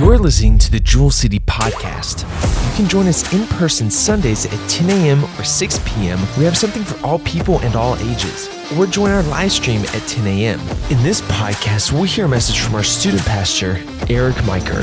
You're listening to the Jewel City Podcast. You can join us in person Sundays at 10 a.m. or 6 p.m. We have something for all people and all ages. Or join our live stream at 10 a.m. In this podcast, we'll hear a message from our student pastor, Eric Miker.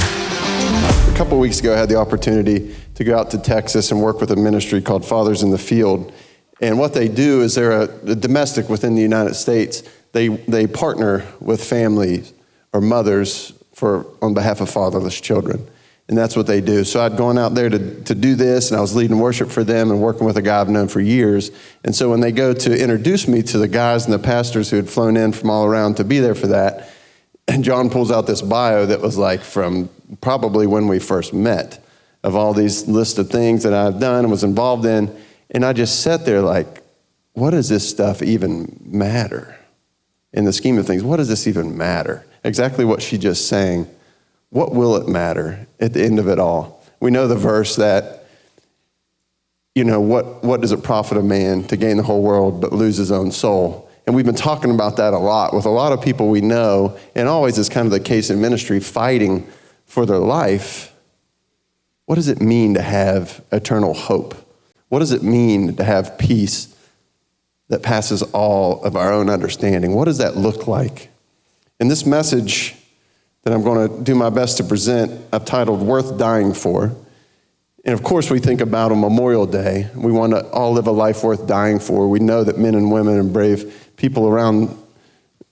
A couple of weeks ago, I had the opportunity to go out to Texas and work with a ministry called Fathers in the Field. And what they do is they're a domestic within the United States. They partner with families or mothers on behalf of fatherless children. And that's what they do. So I'd gone out there to do this, and I was leading worship for them and working with a guy I've known for years. And so when they go to introduce me to the guys and the pastors who had flown in from all around to be there for that, and John pulls out this bio that was like from probably when we first met, of all these lists of things that I've done and was involved in. And I just sat there like, what does this stuff even matter? In the scheme of things, what does this even matter? Exactly what she just sang. What will it matter at the end of it all? We know the verse that, what does it profit a man to gain the whole world but lose his own soul? And we've been talking about that a lot with a lot of people we know, and always is kind of the case in ministry, fighting for their life. What does it mean to have eternal hope? What does it mean to have peace that passes all of our own understanding? What does that look like? In this message that I'm going to do my best to present, I've titled Worth Dying For. And of course, we think about a Memorial Day. We want to all live a life worth dying for. We know that men and women and brave people around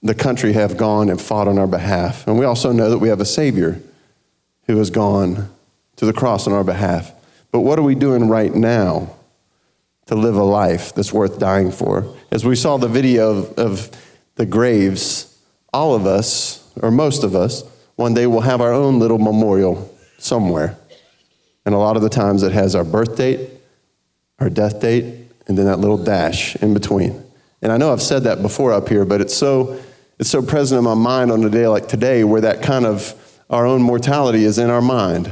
the country have gone and fought on our behalf. And we also know that we have a Savior who has gone to the cross on our behalf. But what are we doing right now to live a life that's worth dying for? As we saw the video of the graves, all of us, or most of us, one day we'll have our own little memorial somewhere. And a lot of the times it has our birth date, our death date, and then that little dash in between. And I know I've said that before up here, but it's so present in my mind on a day like today where that kind of our own mortality is in our mind.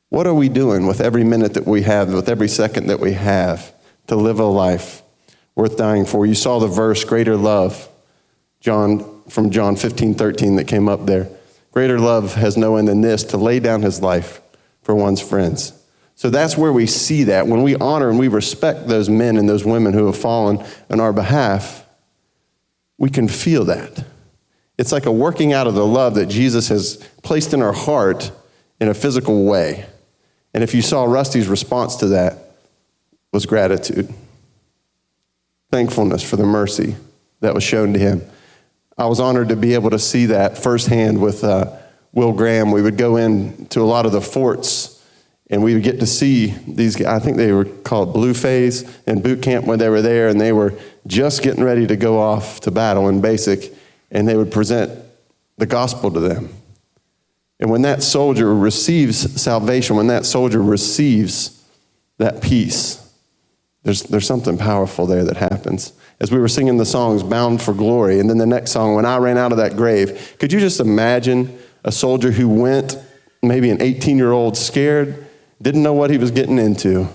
What are we doing with every minute that we have, with every second that we have to live a life worth dying for? You saw the verse, greater love, from John 15:13 that came up there. Greater love has no end than this, to lay down his life for one's friends. So that's where we see that. When we honor and we respect those men and those women who have fallen on our behalf, we can feel that. It's like a working out of the love that Jesus has placed in our heart in a physical way. And if you saw Rusty's response to that, was gratitude. Thankfulness for the mercy that was shown to him. I was honored to be able to see that firsthand with Will Graham. We would go into a lot of the forts, and we would get to see these guys. I think they were called Blue Phase in boot camp when they were there, and they were just getting ready to go off to battle in basic, and they would present the gospel to them. And when that soldier receives salvation, when that soldier receives that peace, there's something powerful there that happens. As we were singing the songs, Bound for Glory, and then the next song, When I Ran Out of That Grave, could you just imagine a soldier who went, maybe an 18-year-old, scared, didn't know what he was getting into,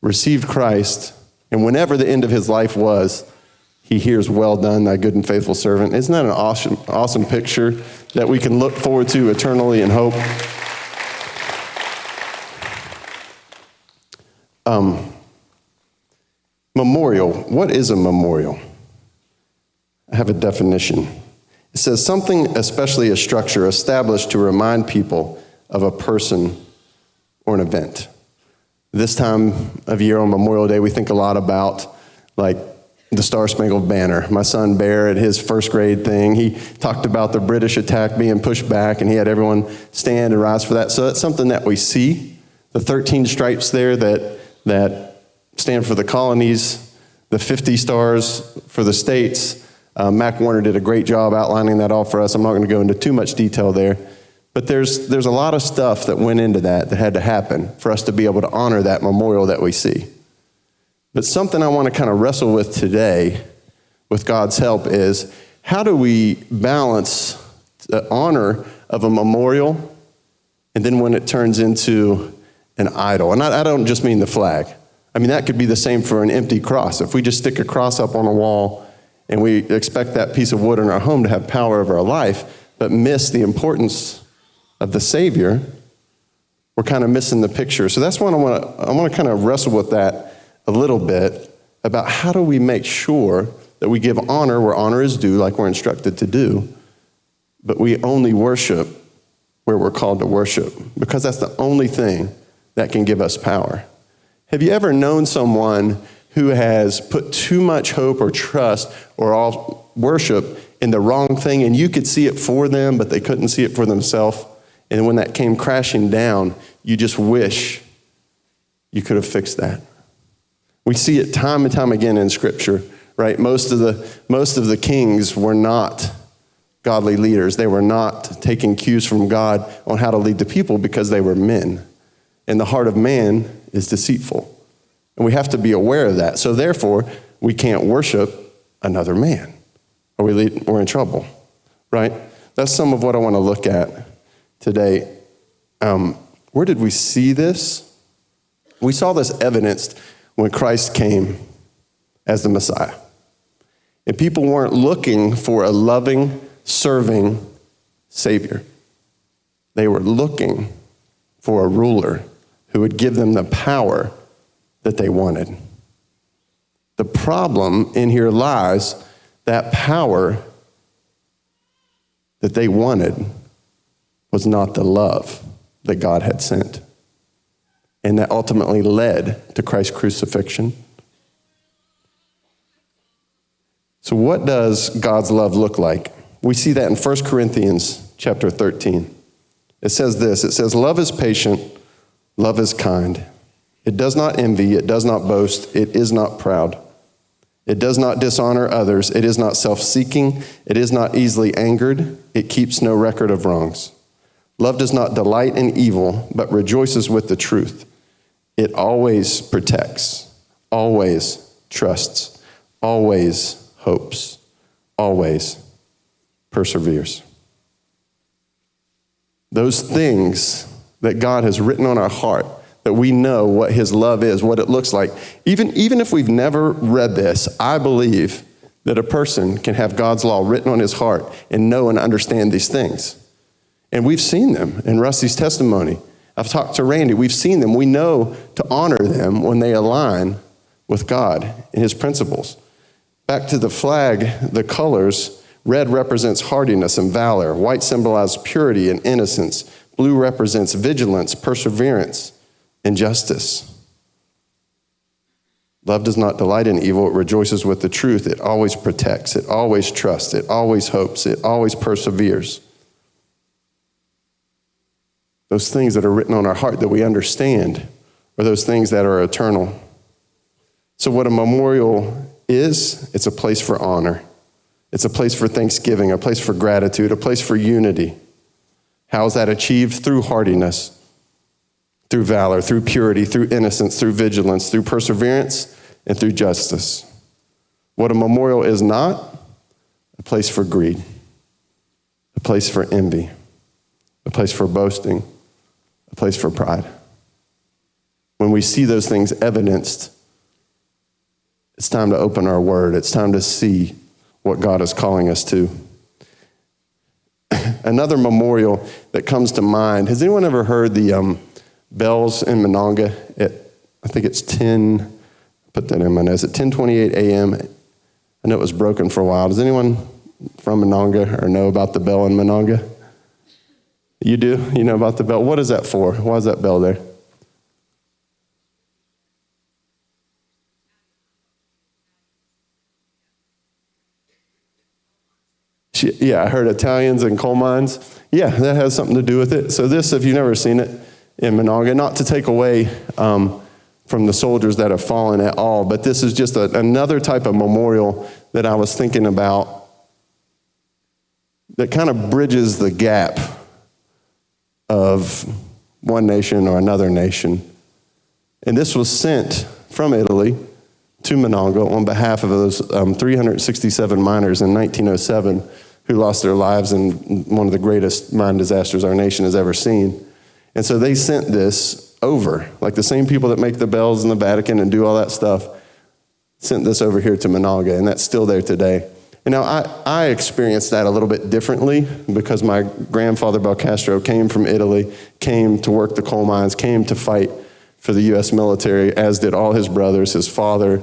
received Christ, and whenever the end of his life was, he hears, well done, thy good and faithful servant. Isn't that an awesome picture that we can look forward to eternally and hope? Memorial. What is a memorial? I have a definition. It says something, especially a structure, established to remind people of a person or an event. This time of year on Memorial Day, we think a lot about like the Star-Spangled Banner. My son Bear at his first grade thing, he talked about the British attack being pushed back, and he had everyone stand and rise for that. So that's something that we see. The 13 stripes there that stand for the colonies, the 50 stars for the states. Mac Warner did a great job outlining that all for us. I'm not going to go into too much detail there. But there's a lot of stuff that went into that had to happen for us to be able to honor that memorial that we see. But something I want to kind of wrestle with today, with God's help, is how do we balance the honor of a memorial and then when it turns into an idol? And I don't just mean the flag. I mean, that could be the same for an empty cross. If we just stick a cross up on a wall and we expect that piece of wood in our home to have power over our life, but miss the importance of the Savior, we're kind of missing the picture. So that's what I want to kind of wrestle with that a little bit about how do we make sure that we give honor where honor is due, like we're instructed to do, but we only worship where we're called to worship, because that's the only thing that can give us power. Have you ever known someone who has put too much hope or trust or all worship in the wrong thing, and you could see it for them, but they couldn't see it for themselves? And when that came crashing down, you just wish you could have fixed that. We see it time and time again in Scripture, right? Most of the kings were not godly leaders. They were not taking cues from God on how to lead the people because they were men. And the heart of man is deceitful. And we have to be aware of that. So therefore, we can't worship another man, or we're in trouble, right? That's some of what I want to look at today. Where did we see this? We saw this evidenced when Christ came as the Messiah. And people weren't looking for a loving, serving Savior. They were looking for a ruler who would give them the power that they wanted. The problem in here lies that power that they wanted was not the love that God had sent. And that ultimately led to Christ's crucifixion. So what does God's love look like? We see that in 1 Corinthians chapter 13. It says this, it says, love is patient, love is kind. It does not envy, it does not boast, it is not proud. It does not dishonor others, it is not self-seeking, it is not easily angered, it keeps no record of wrongs. Love does not delight in evil, but rejoices with the truth. It always protects, always trusts, always hopes, always perseveres. Those things that God has written on our heart, that we know what his love is, what it looks like. Even if we've never read this, I believe that a person can have God's law written on his heart and know and understand these things. And we've seen them in Rusty's testimony. I've talked to Randy. We've seen them. We know to honor them when they align with God and his principles. Back to the flag, the colors, red represents hardiness and valor. White symbolizes purity and innocence. Blue represents vigilance, perseverance, and justice. Love does not delight in evil. It rejoices with the truth. It always protects. It always trusts. It always hopes. It always perseveres. Those things that are written on our heart that we understand are those things that are eternal. So what a memorial is, it's a place for honor. It's a place for thanksgiving, a place for gratitude, a place for unity. How is that achieved? Through hardiness, through valor, through purity, through innocence, through vigilance, through perseverance, and through justice. What a memorial is not, a place for greed, a place for envy, a place for boasting, a place for pride. When we see those things evidenced, it's time to open our word. It's time to see what God is calling us to. Another memorial that comes to mind, has anyone ever heard the bells in Monongah at, I think it's 10, put that in my notes, at 10:28 a.m. I know it was broken for a while. Does anyone from Monongah or know about the bell in Monongah? You do? You know about the bell? What is that for? Why is that bell there? Yeah, I heard Italians and coal mines. Yeah, that has something to do with it. So this, if you've never seen it in Monongah, not to take away from the soldiers that have fallen at all, but this is just another type of memorial that I was thinking about that kind of bridges the gap of one nation or another nation. And this was sent from Italy to Monongah on behalf of those 367 miners in 1907 who lost their lives in one of the greatest mine disasters our nation has ever seen. And so they sent this over, like the same people that make the bells in the Vatican and do all that stuff, sent this over here to Monongah, and that's still there today. And now I experienced that a little bit differently because my grandfather Belcastro came from Italy, came to work the coal mines, came to fight for the U.S. military, as did all his brothers, his father.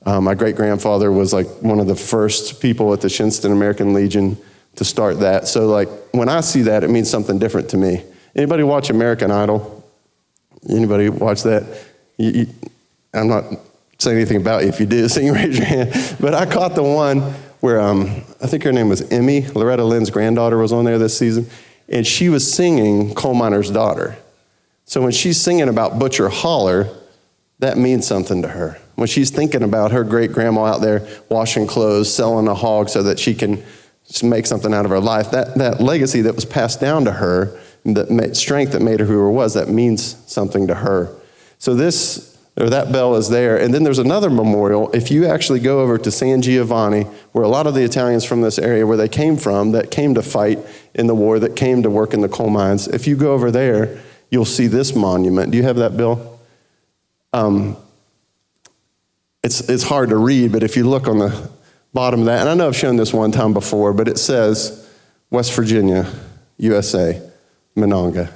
My great-grandfather was like one of the first people at the Shinston American Legion to start that. So like when I see that, it means something different to me. Anybody watch American Idol? Anybody watch that? I'm not saying anything about you. If you do, so you can raise your hand. But I caught the one where I think her name was Emmy. Loretta Lynn's granddaughter was on there this season. And she was singing Coal Miner's Daughter. So when she's singing about Butcher Holler, that means something to her. When she's thinking about her great-grandma out there washing clothes, selling a hog so that she can make something out of her life, that legacy that was passed down to her, that strength that made her who she was, that means something to her. So that bell is there. And then there's another memorial. If you actually go over to San Giovanni, where a lot of the Italians from this area, where they came from, that came to fight in the war, that came to work in the coal mines, if you go over there, you'll see this monument. Do you have that, Bill? It's hard to read, but if you look on the bottom of that, and I know I've shown this one time before, but it says West Virginia, USA, Monongah.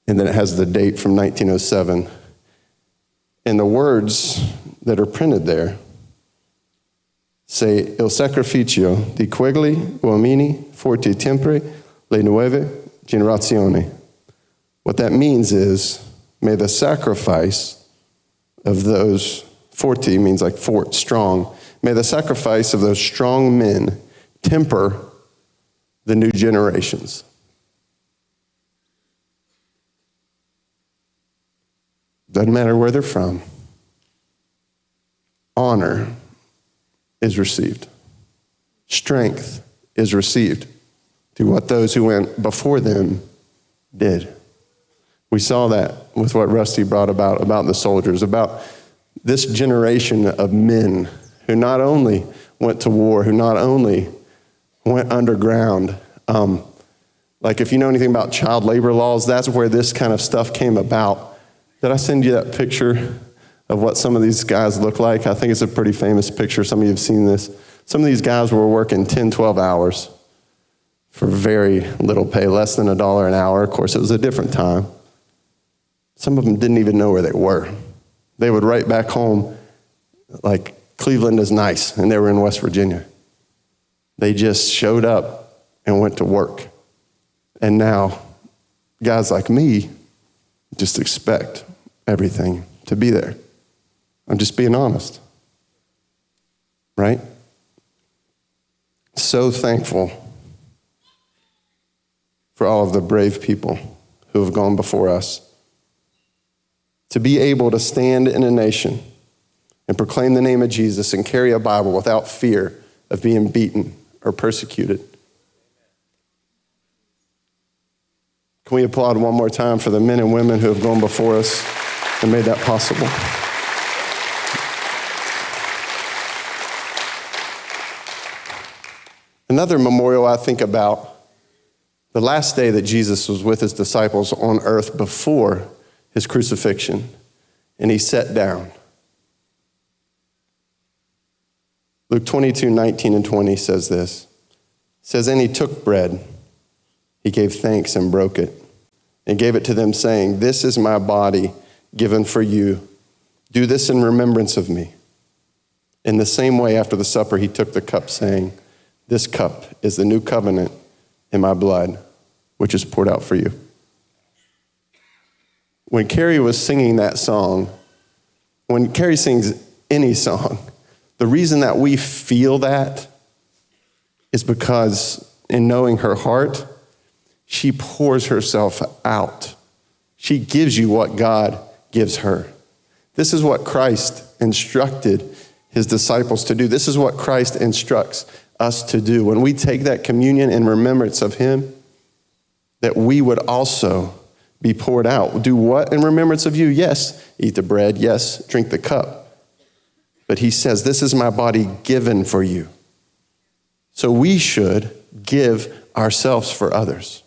And then it has the date from 1907. And the words that are printed there say, Il sacrificio di quegli uomini forti sempre le nuove generazioni. What that means is, may the sacrifice of those, forti means like fort, strong, may the sacrifice of those strong men temper the new generations. Doesn't matter where they're from. Honor is received. Strength is received through what those who went before them did. We saw that with what Rusty brought about the soldiers, about this generation of men who not only went to war, who not only went underground. Like if you know anything about child labor laws, that's where this kind of stuff came about. Did I send you that picture of what some of these guys look like? I think it's a pretty famous picture. Some of you have seen this. Some of these guys were working 10, 12 hours for very little pay, less than $1 an hour. Of course, it was a different time. Some of them didn't even know where they were. They would write back home, like, Cleveland is nice, and they were in West Virginia. They just showed up and went to work. And now, guys like me just expect everything to be there. I'm just being honest. Right? So thankful for all of the brave people who have gone before us. To be able to stand in a nation and proclaim the name of Jesus and carry a Bible without fear of being beaten or persecuted. Can we applaud one more time for the men and women who have gone before us and made that possible? Another memorial I think about, the last day that Jesus was with his disciples on earth before his crucifixion, and he sat down. Luke 22:19-20 says this. It says, and he took bread. He gave thanks and broke it and gave it to them, saying, this is my body given for you. Do this in remembrance of me. In the same way, after the supper, he took the cup, saying, this cup is the new covenant in my blood, which is poured out for you. When Carrie was singing that song, when Carrie sings any song, the reason that we feel that is because in knowing her heart, she pours herself out. She gives you what God gives her. This is what Christ instructed his disciples to do. This is what Christ instructs us to do. When we take that communion in remembrance of him, that we would also be poured out. Do what in remembrance of you? Yes, eat the bread. Yes, drink the cup. But he says, this is my body given for you. So we should give ourselves for others.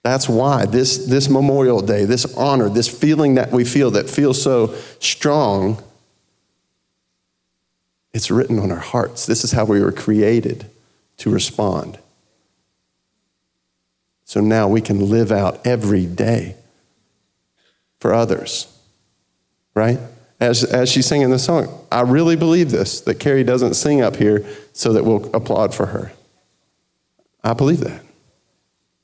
That's why this Memorial Day, this honor, this feeling that we feel that feels so strong It's written on our hearts. This is how we were created to respond. So now we can live out every day for others, right? As she's singing the song, I really believe this, that Carrie doesn't sing up here so that we'll applaud for her. I believe that,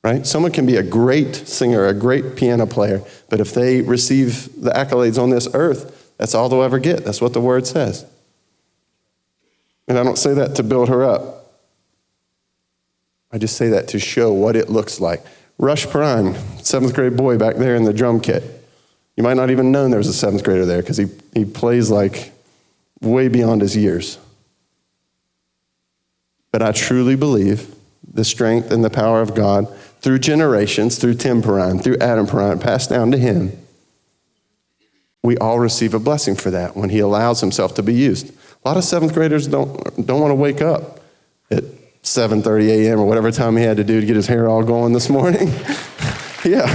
right? Someone can be a great singer, a great piano player, but if they receive the accolades on this earth, that's all they'll ever get. That's what the word says. And I don't say that to build her up. I just say that to show what it looks like. Rush Perrine, 7th grade boy back there in the drum kit. You might not even known there was a 7th grader there because he plays like way beyond his years. But I truly believe the strength and the power of God through generations, through Tim Perrine, through Adam Perrine, passed down to him. We all receive a blessing for that when he allows himself to be used. A lot of 7th graders don't want to wake up at 7:30 a.m. or whatever time he had to do to get his hair all going this morning. Yeah.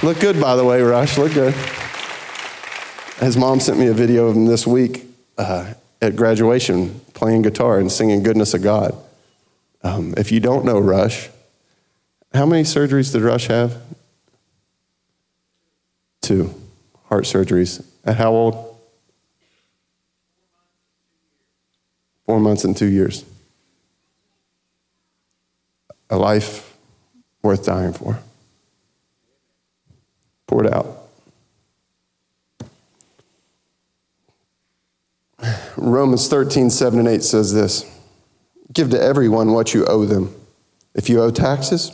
Look good, by the way, Rush. Look good. His mom sent me a video of him this week at graduation playing guitar and singing Goodness of God. If you don't know Rush, how many surgeries did Rush have? 2 heart surgeries. At how old? 4 months and 2 years. A life worth dying for. Poured out. Romans 13:7-8 says this: give to everyone what you owe them. If you owe taxes,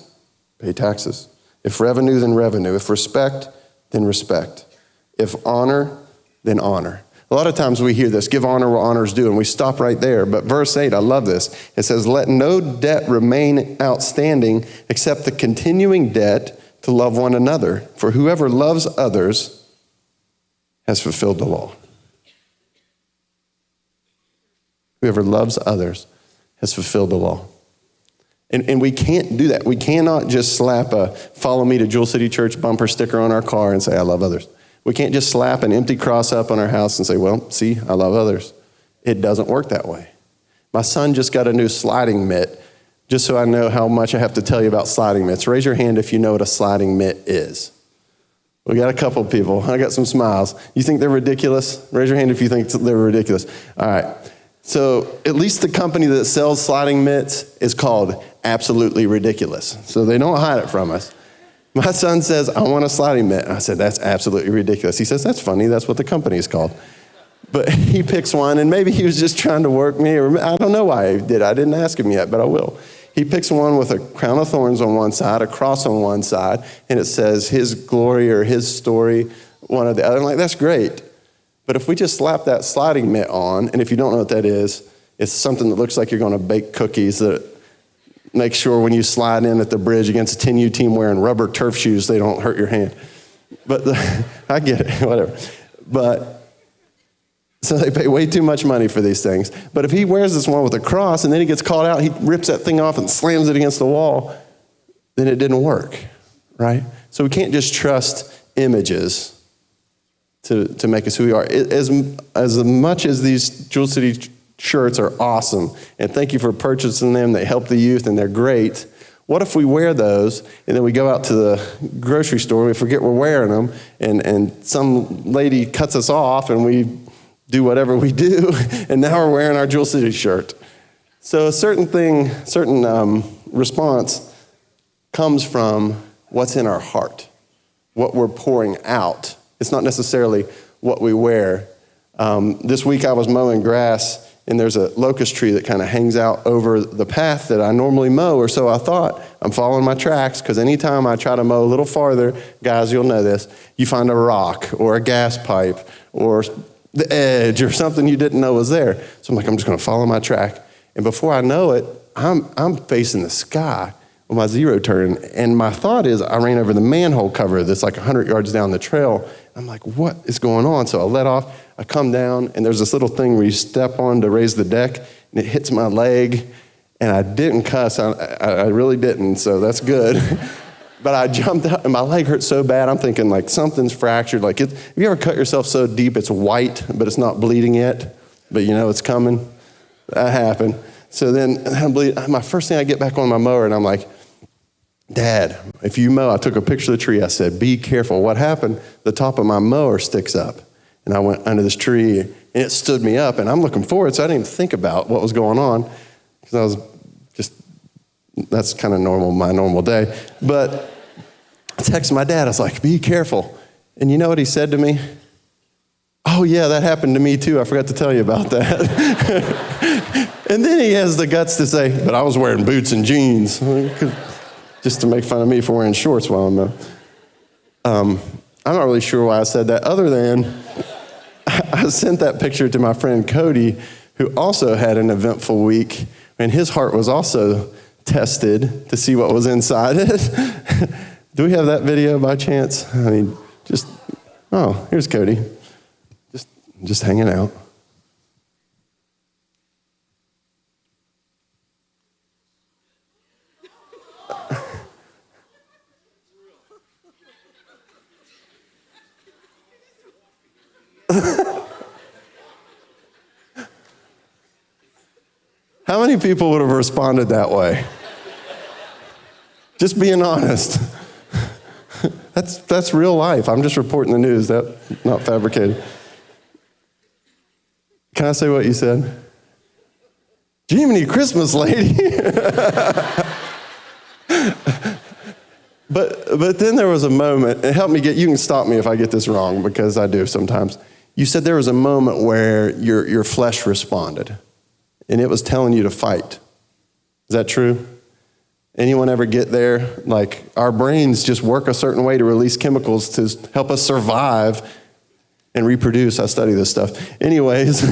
pay taxes. If revenue, then revenue. If respect, then respect. If honor, then honor. A lot of times we hear this, give honor what honor's due, and we stop right there. But verse 8, I love this. It says, let no debt remain outstanding except the continuing debt to love one another. For whoever loves others has fulfilled the law. Whoever loves others has fulfilled the law. And we can't do that. We cannot just slap a follow me to Jewel City Church bumper sticker on our car and say, I love others. We can't just slap an empty cross up on our house and say, well, see, I love others. It doesn't work that way. My son just got a new sliding mitt, just so I know how much I have to tell you about sliding mitts. Raise your hand if you know what a sliding mitt is. We got a couple people. I got some smiles. You think they're ridiculous? Raise your hand if you think they're ridiculous. All right. So at least the company that sells sliding mitts is called Absolutely Ridiculous. So they don't hide it from us. My son says, I want a sliding mitt. I said, that's absolutely ridiculous. He says, that's funny. That's what the company is called. But he picks one, and maybe he was just trying to work me, or I don't know why he did. I didn't ask him yet, but I will. He picks one with a crown of thorns on one side, a cross on one side, and it says his glory or his story, one or the other. I'm like, that's great. But if we just slap that sliding mitt on, and if you don't know what that is, it's something that looks like you're going to bake cookies that make sure when you slide in at the bridge against a 10U team wearing rubber turf shoes, they don't hurt your hand. But I get it, whatever. But so they pay way too much money for these things. But if he wears this one with a cross and then he gets called out, he rips that thing off and slams it against the wall, then it didn't work, right? So we can't just trust images to make us who we are. As much as these Jewel City shirts are awesome, and thank you for purchasing them. They help the youth, and they're great. What if we wear those, and then we go out to the grocery store, we forget we're wearing them, and some lady cuts us off, and we do whatever we do, and now we're wearing our Jewel City shirt. So a certain response comes from what's in our heart, what we're pouring out. It's not necessarily what we wear. This week I was mowing grass, and there's a locust tree that kind of hangs out over the path that I normally mow, or so I thought. I'm following my tracks, because anytime I try to mow a little farther, guys, you'll know this, you find a rock or a gas pipe or the edge or something you didn't know was there. So I'm like, I'm just going to follow my track. And before I know it, I'm facing the sky on my zero turn. And my thought is I ran over the manhole cover that's like 100 yards down the trail. I'm like, what is going on? So I let off. I come down, and there's this little thing where you step on to raise the deck, and it hits my leg, and I didn't cuss. I really didn't, so that's good. But I jumped out, and my leg hurt so bad, I'm thinking, like, something's fractured. Like, have you ever cut yourself so deep it's white, but it's not bleeding yet? but you know it's coming. That happened. So then my first thing, I get back on my mower and I'm like, Dad, if you mow, I took a picture of the tree. I said, be careful. What happened? The top of my mower sticks up. And I went under this tree and it stood me up, and I'm looking forward, so I didn't even think about what was going on because I was that's kind of my normal day. But I texted my dad. I was like, be careful. And you know what he said to me? Oh, yeah, that happened to me too. I forgot to tell you about that. And then he has the guts to say, but I was wearing boots and jeans, just to make fun of me for wearing shorts while I'm I'm not really sure why I said that, other than I sent that picture to my friend Cody, who also had an eventful week, and his heart was also tested to see what was inside it. Do we have that video by chance? I mean, here's Cody, just hanging out. How many people would have responded that way? Just being honest. That's real life. I'm just reporting the news. That's not fabricated. Can I say what you said? Jiminy Christmas, lady. But then there was a moment, and help me you can stop me if I get this wrong, because I do sometimes. You said there was a moment where your flesh responded, and it was telling you to fight. Is that true? Anyone ever get there? Like, our brains just work a certain way to release chemicals to help us survive and reproduce. I study this stuff. Anyways,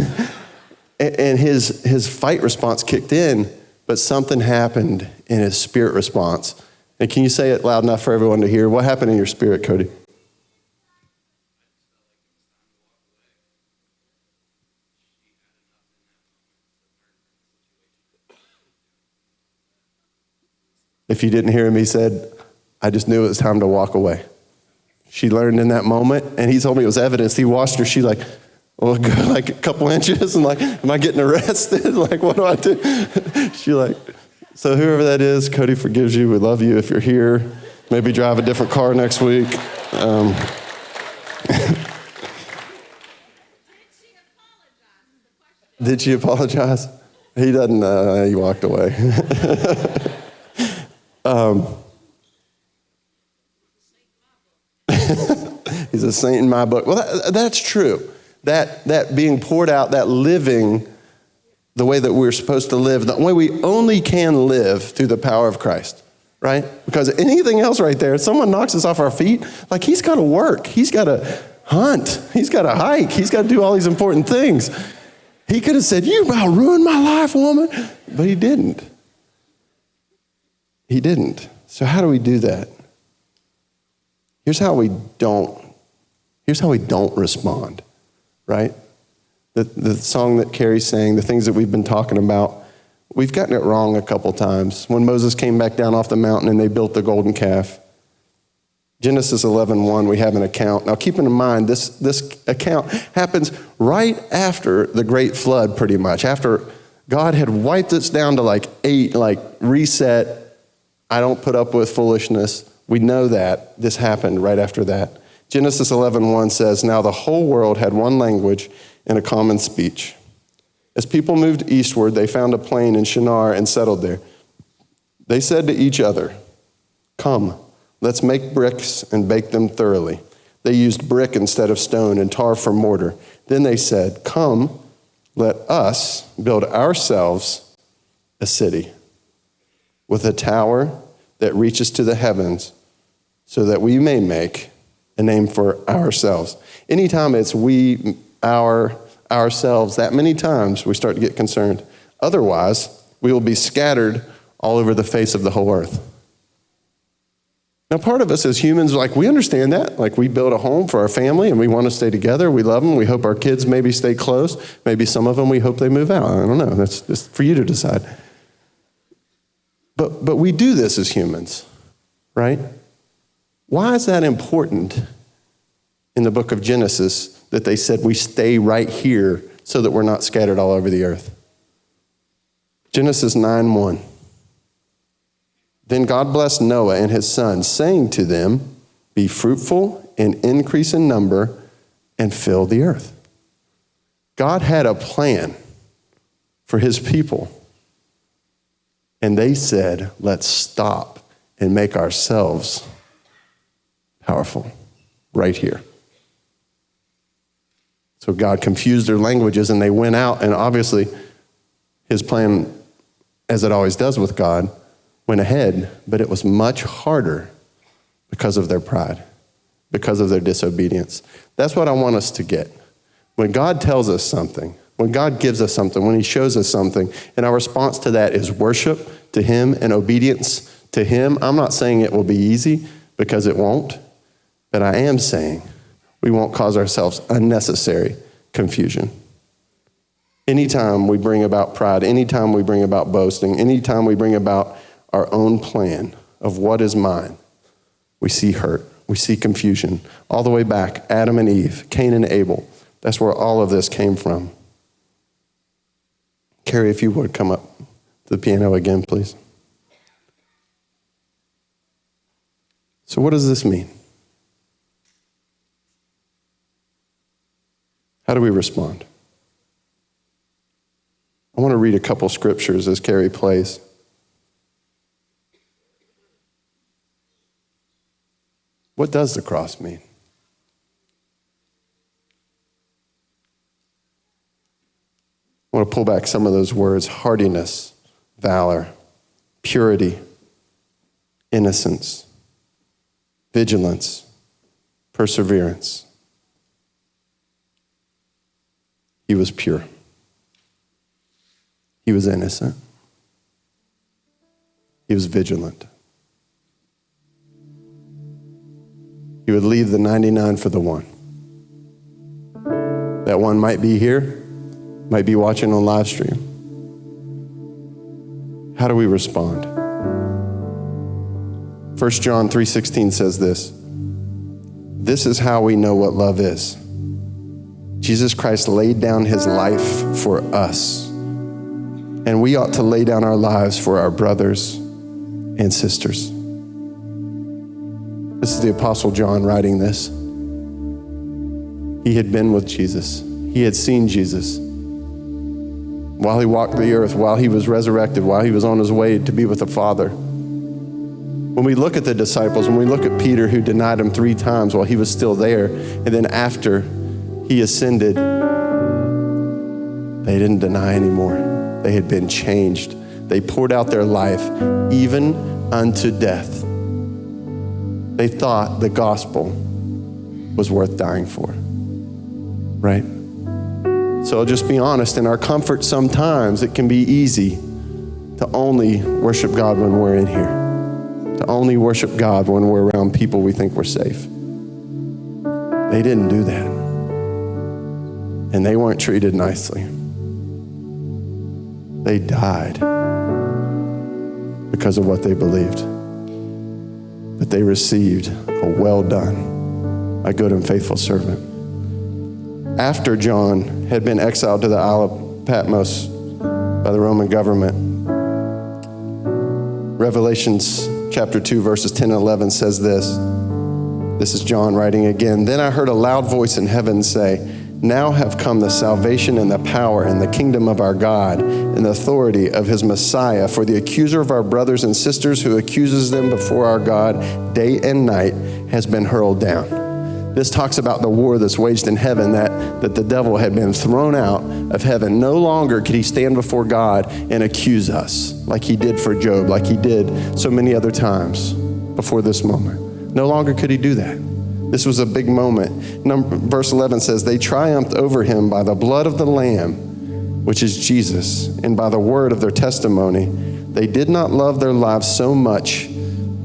and his fight response kicked in, but something happened in his spirit response. And can you say it loud enough for everyone to hear? What happened in your spirit, Cody? If you didn't hear him, he said, I just knew it was time to walk away. She learned in that moment, and he told me it was evidence. He watched her. She like a couple inches, and like, am I getting arrested? Like, what do I do? She like, so whoever that is, Cody forgives you. We love you if you're here. Maybe drive a different car next week. Did she apologize? He doesn't. He walked away. He's a saint in my book. Well, that's true. That being poured out, that living the way that we're supposed to live, the way we only can live through the power of Christ, right? Because anything else right there, someone knocks us off our feet, like he's got to work. He's got to hunt. He's got to hike. He's got to do all these important things. He could have said, you about ruined my life, woman. But he didn't. He didn't. So how do we do that? Here's how we don't respond, right? The song that Carrie sang, the things that we've been talking about, we've gotten it wrong a couple times. When Moses came back down off the mountain and they built the golden calf, Genesis 11:1, we have an account. Now keep in mind, this account happens right after the great flood, pretty much. After God had wiped us down to reset, I don't put up with foolishness. We know that this happened right after that. Genesis 11:1 says, now the whole world had one language and a common speech. As people moved eastward, they found a plain in Shinar and settled there. They said to each other, come, let's make bricks and bake them thoroughly. They used brick instead of stone and tar for mortar. Then they said, come, let us build ourselves a city with a tower that reaches to the heavens so that we may make a name for ourselves. Anytime it's we, ourselves, that many times we start to get concerned. Otherwise, we will be scattered all over the face of the whole earth. Now, part of us as humans, we understand that. We build a home for our family and we want to stay together. We love them. We hope our kids maybe stay close. Maybe some of them, we hope they move out. I don't know. That's just for you to decide. But we do this as humans, right? Why is that important in the book of Genesis that they said we stay right here so that we're not scattered all over the earth. Genesis 9:1. Then God blessed Noah and his sons, saying to them, be fruitful and increase in number and fill the earth. God had a plan for his people. And they said, let's stop and make ourselves powerful right here. So God confused their languages and they went out, and obviously his plan, as it always does with God, went ahead, but it was much harder because of their pride, because of their disobedience. That's what I want us to get. When God tells us something, when God gives us something, when he shows us something, and our response to that is worship to him and obedience to him, I'm not saying it will be easy, because it won't, but I am saying we won't cause ourselves unnecessary confusion. Anytime we bring about pride, anytime we bring about boasting, anytime we bring about our own plan of what is mine, we see hurt, we see confusion. All the way back, Adam and Eve, Cain and Abel. That's where all of this came from. Carrie, if you would come up to the piano again, please. So what does this mean? How do we respond? I want to read a couple scriptures as Carrie plays. What does the cross mean? I want to pull back some of those words: hardiness, valor, purity, innocence, vigilance, perseverance. He was pure. He was innocent. He was vigilant. He would leave the 99 for the one. That one might be here, might be watching on live stream. How do we respond? 1 John 3:16 says this. This is how we know what love is. Jesus Christ laid down his life for us. And we ought to lay down our lives for our brothers and sisters. This is the Apostle John writing this. He had been with Jesus. He had seen Jesus while he walked the earth, while he was resurrected, while he was on his way to be with the Father. When we look at the disciples, when we look at Peter, who denied him 3 times while he was still there, and then after he ascended, they didn't deny anymore. They had been changed. They poured out their life even unto death. They thought the gospel was worth dying for, right? So I'll just be honest, in our comfort sometimes it can be easy to only worship God when we're in here, to only worship God when we're around people we think we're safe. They didn't do that. And they weren't treated nicely. They died because of what they believed. But they received a well done, a good and faithful servant. After John had been exiled to the Isle of Patmos by the Roman government, Revelations chapter 2, verses 10 and 11 says this. This is John writing again. Then I heard a loud voice in heaven say, now have come the salvation and the power and the kingdom of our God and the authority of his Messiah. For the accuser of our brothers and sisters who accuses them before our God day and night has been hurled down. This talks about the war that's waged in heaven, that the devil had been thrown out of heaven. No longer could he stand before God and accuse us like he did for Job, like he did so many other times before this moment. No longer could he do that. This was a big moment. Verse 11 says, they triumphed over him by the blood of the Lamb, which is Jesus, and by the word of their testimony. They did not love their lives so much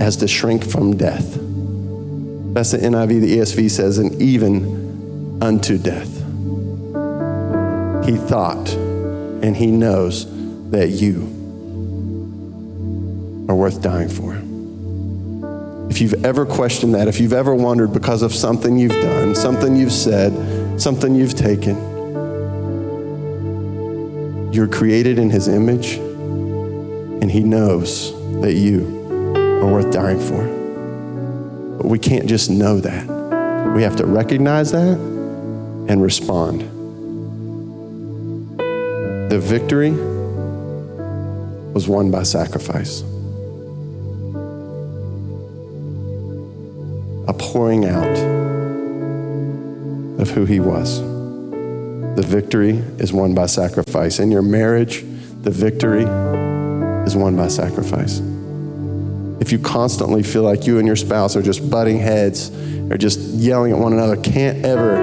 as to shrink from death. That's the NIV. The ESV says, and even unto death. He thought, and he knows that you are worth dying for. If you've ever questioned that, if you've ever wondered because of something you've done, something you've said, something you've taken, you're created in his image, and he knows that you are worth dying for. But we can't just know that. We have to recognize that and respond. The victory was won by sacrifice. A pouring out of who he was. The victory is won by sacrifice. In your marriage, the victory is won by sacrifice. If you constantly feel like you and your spouse are just butting heads or just yelling at one another, can't ever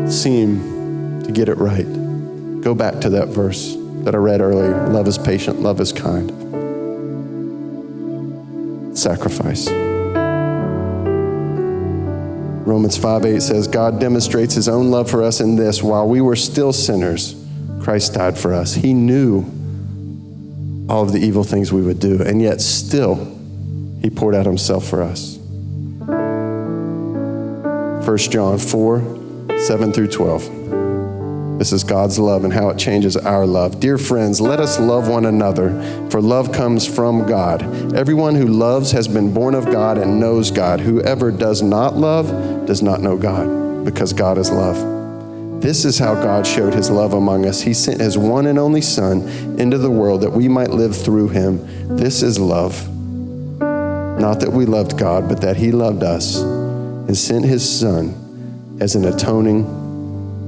seem to get it right, go back to that verse that I read earlier. Love is patient, love is kind. Sacrifice. Romans 5:8 says, God demonstrates his own love for us in this: while we were still sinners, Christ died for us. He knew all of the evil things we would do, and yet still he poured out himself for us. 1 John 4:7-12. This is God's love and how it changes our love. Dear friends, let us love one another, for love comes from God. Everyone who loves has been born of God and knows God. Whoever does not love does not know God, because God is love. This is how God showed his love among us. He sent his one and only Son into the world that we might live through him. This is love. Not that we loved God, but that he loved us and sent his Son as an atoning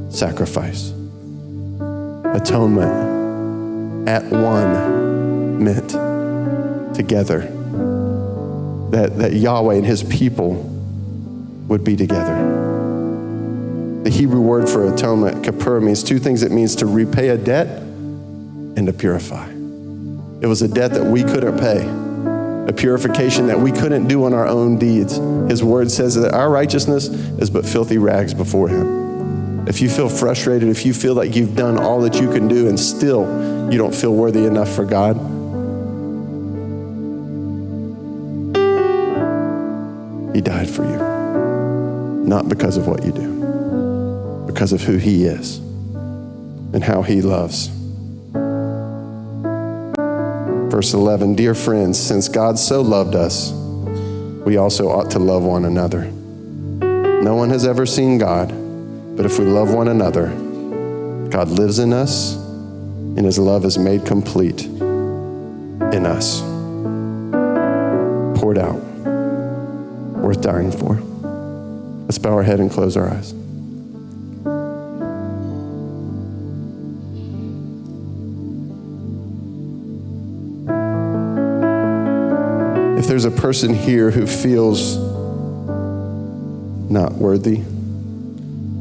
sacrifice. Atonement at one meant together. That Yahweh and his people would be together. The Hebrew word for atonement, kippur, means two things. It means to repay a debt and to purify. It was a debt that we couldn't pay, a purification that we couldn't do on our own deeds. His word says that our righteousness is but filthy rags before him. If you feel frustrated, if you feel like you've done all that you can do and still you don't feel worthy enough for God, he died for you. Not because of what you do, because of who he is and how he loves. Verse 11, dear friends, since God so loved us, we also ought to love one another. No one has ever seen God, but if we love one another, God lives in us, and his love is made complete in us. Poured out, worth dying for. Let's bow our head and close our eyes. If there's a person here who feels not worthy,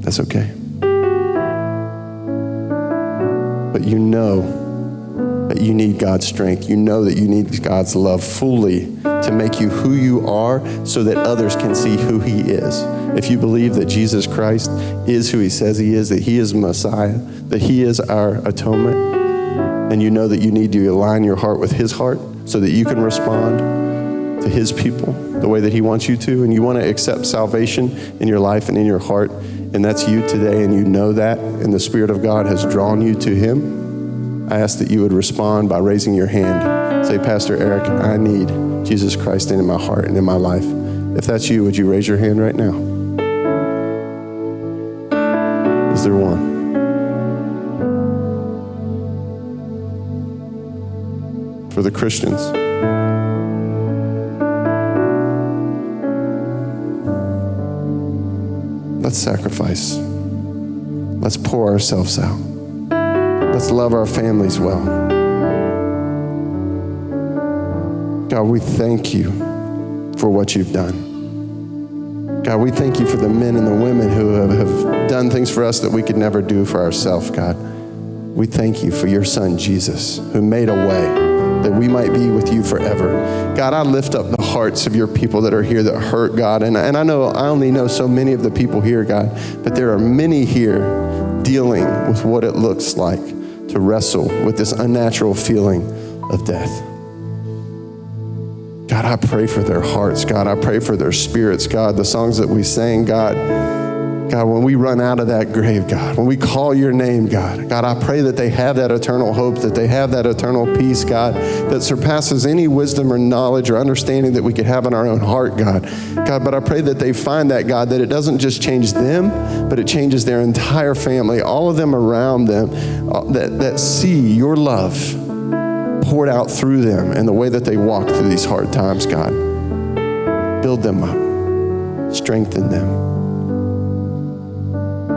that's okay. But you know that you need God's strength. You know that you need God's love fully to make you who you are so that others can see who he is. If you believe that Jesus Christ is who he says he is, that he is Messiah, that he is our atonement, and you know that you need to align your heart with his heart so that you can respond to his people the way that he wants you to, and you want to accept salvation in your life and in your heart, and that's you today, and you know that, and the Spirit of God has drawn you to him, I ask that you would respond by raising your hand. Say, Pastor Eric, I need Jesus Christ in my heart and in my life. If that's you, would you raise your hand right now? Is there one? For the Christians, let's sacrifice. Let's pour ourselves out. Let's love our families well. God, we thank you for what you've done. God, we thank you for the men and the women who have done things for us that we could never do for ourselves, God. We thank you for your son, Jesus, who made a way that we might be with you forever. God, I lift up the hearts of your people that are here that hurt, God. And I know I only know so many of the people here, God, but there are many here dealing with what it looks like to wrestle with this unnatural feeling of death. God, I pray for their hearts. God, I pray for their spirits. God, the songs that we sang, God, God, when we run out of that grave, God, when we call your name, God, I pray that they have that eternal hope, that they have that eternal peace, God, that surpasses any wisdom or knowledge or understanding that we could have in our own heart, God. God, but I pray that they find that, God, that it doesn't just change them, but it changes their entire family, all of them around them, that see your love poured out through them and the way that they walk through these hard times, God. Build them up, strengthen them.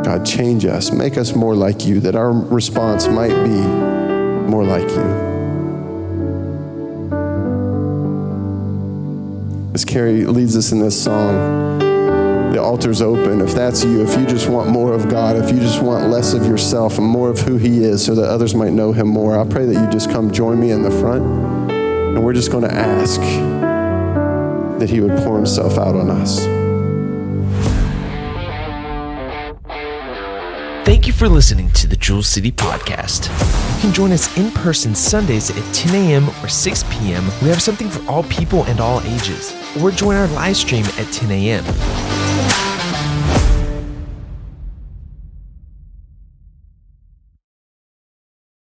God, change us, make us more like you, that our response might be more like you. As Carrie leads us in this song, the altar's open. If that's you, if you just want more of God, if you just want less of yourself and more of who he is so that others might know him more, I pray that you just come join me in the front, and we're just going to ask that he would pour himself out on us. Thank you for listening to the Jewel City Podcast. You can join us in person Sundays at 10 a.m. or 6 p.m. We have something for all people and all ages. Or join our live stream at 10 a.m.